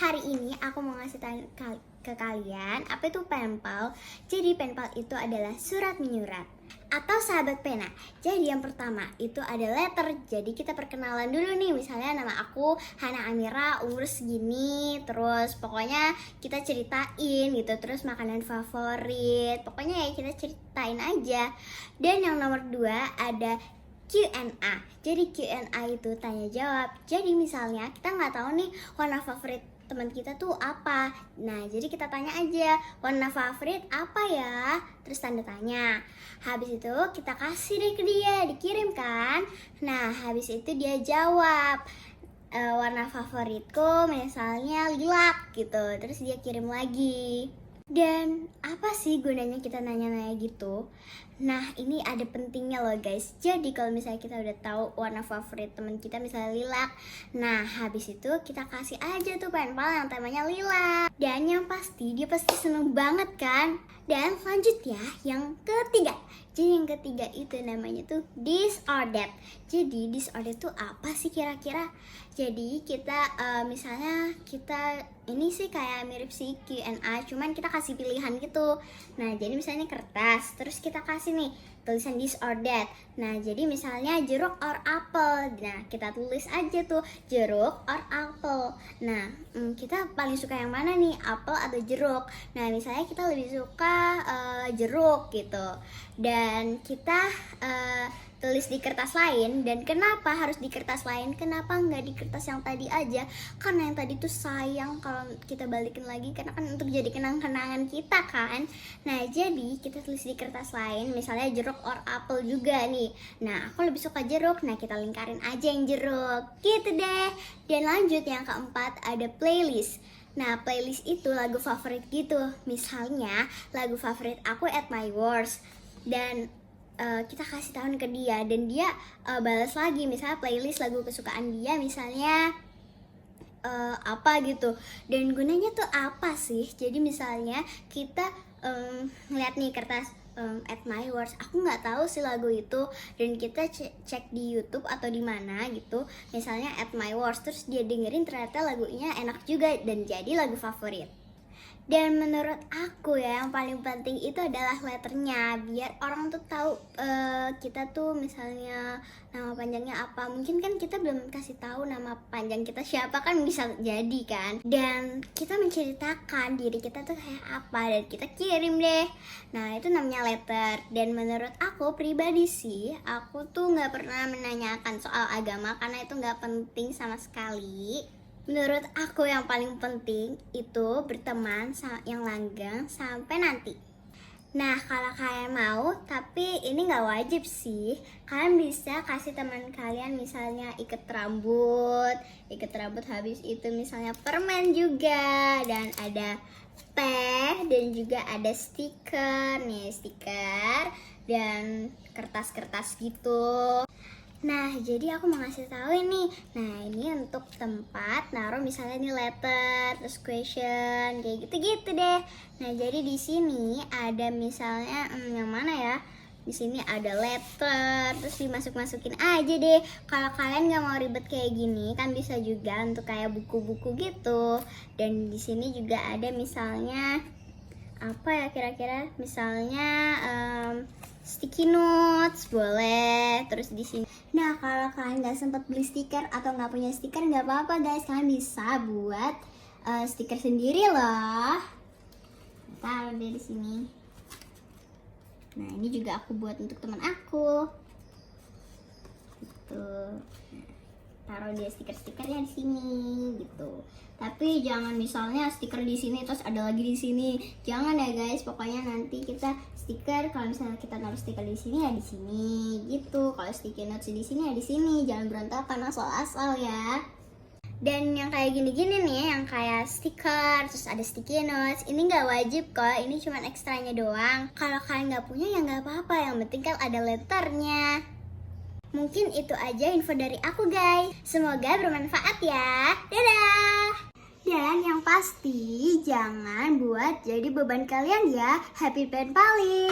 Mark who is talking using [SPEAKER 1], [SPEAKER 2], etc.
[SPEAKER 1] hari ini aku mau ngasih tahu ke kalian apa itu penpal. Jadi penpal itu adalah surat menyurat atau sahabat pena. Jadi yang pertama itu ada letter. Jadi kita perkenalan dulu nih. Misalnya nama aku Hana Amira, umur segini. Terus pokoknya kita ceritain gitu. Terus makanan favorit. Pokoknya ya kita ceritain aja. Dan yang nomor 2 ada Q&A. Jadi Q&A itu tanya jawab. Jadi misalnya kita nggak tahu nih warna favorit teman kita tuh apa. Nah, jadi kita tanya aja, warna favorit apa ya? Terus tanda tanya. Habis itu kita kasih deh ke dia, dikirimkan. Nah, habis itu dia jawab, warna favoritku misalnya lilac gitu. Terus dia kirim lagi. Dan apa sih gunanya kita nanya-nanya gitu? Nah, ini ada pentingnya loh guys. Jadi kalau misalnya kita udah tahu warna favorit teman kita misalnya lilac, nah habis itu kita kasih aja tuh penpal yang temanya lilac. Dan yang pasti dia pasti seneng banget kan. Dan lanjut ya, yang ketiga. Jadi yang ketiga itu namanya tuh this or that. Jadi this or that tuh apa sih kira-kira? Jadi kita misalnya kita ini sih kayak mirip si Q&A, cuman kita kasih pilihan gitu. Nah, jadi misalnya kertas, terus kita kasih nih tulisan this or that. Nah, jadi misalnya jeruk or apple. Nah, kita tulis aja tuh jeruk or apple. Nah, kita paling suka yang mana nih, apple atau jeruk? Nah, misalnya kita lebih suka jeruk gitu. Dan kita tulis di kertas lain. Dan kenapa harus di kertas lain? Kenapa nggak di kertas yang tadi aja? Karena yang tadi tuh sayang kalau kita balikin lagi, karena kan untuk jadi kenang-kenangan kita kan. Nah, jadi kita tulis di kertas lain, misalnya jeruk or apple juga nih. Nah, aku lebih suka jeruk. Nah, kita lingkarin aja yang jeruk gitu deh. Dan lanjut yang keempat ada playlist. Nah, playlist itu lagu favorit gitu. Misalnya lagu favorit aku At My Worst. Dan kita kasih tahu ke dia dan dia balas lagi, misalnya playlist lagu kesukaan dia misalnya apa gitu. Dan gunanya tuh apa sih? Jadi misalnya kita ngeliat nih kertas At My Worst, aku nggak tahu sih lagu itu, dan kita cek di YouTube atau di mana gitu, misalnya At My Worst, terus dia dengerin ternyata lagunya enak juga dan jadi lagu favorit. Dan menurut aku ya yang paling penting itu adalah letternya, biar orang tuh tahu kita tuh misalnya nama panjangnya apa. Mungkin kan kita belum kasih tahu nama panjang kita siapa, kan bisa jadi kan. Dan kita menceritakan diri kita tuh kayak apa dan kita kirim deh. Nah, itu namanya letter. Dan menurut aku pribadi sih, aku tuh nggak pernah menanyakan soal agama karena itu nggak penting sama sekali. Menurut aku yang paling penting itu berteman yang langgeng sampai nanti. Nah, kalau kalian mau, tapi ini nggak wajib sih, kalian bisa kasih teman kalian misalnya ikat rambut habis itu misalnya permen juga, dan ada teh, dan juga ada stiker dan kertas-kertas gitu. Nah, jadi aku mau ngasih tahu ini. Nah, ini untuk tempat naruh misalnya nih letter, terus question, kayak gitu-gitu deh. Nah, jadi di sini ada misalnya yang mana ya? Di sini ada letter, terus dimasuk-masukin aja deh. Kalau kalian nggak mau ribet kayak gini, kan bisa juga untuk kayak buku-buku gitu. Dan di sini juga ada misalnya apa ya kira-kira? Misalnya sticky notes boleh. Terus di sini. Nah, kalau kalian nggak sempat beli stiker atau nggak punya stiker, nggak apa-apa guys, kalian bisa buat stiker sendiri loh. Taruh deh di sini. Nah, ini juga aku buat untuk teman aku. Gitu. Taruh dia stiker-stikernya di sini gitu. Tapi jangan misalnya stiker di sini terus ada lagi di sini. Jangan ya guys. Pokoknya nanti kita stiker, kalau misalnya kita naruh stiker di sini ya di sini gitu. Kalau sticky notes di sini ya di sini. Jangan berantakan asal-asal ya. Dan yang kayak gini-gini nih, yang kayak stiker, terus ada sticky notes, ini nggak wajib kok, ini cuma ekstranya doang. Kalau kalian nggak punya ya nggak apa-apa, yang penting kan ada letternya. Mungkin itu aja info dari aku guys. Semoga bermanfaat ya. Dadah! Dan yang pasti jangan buat jadi beban kalian ya. Happy pen paling.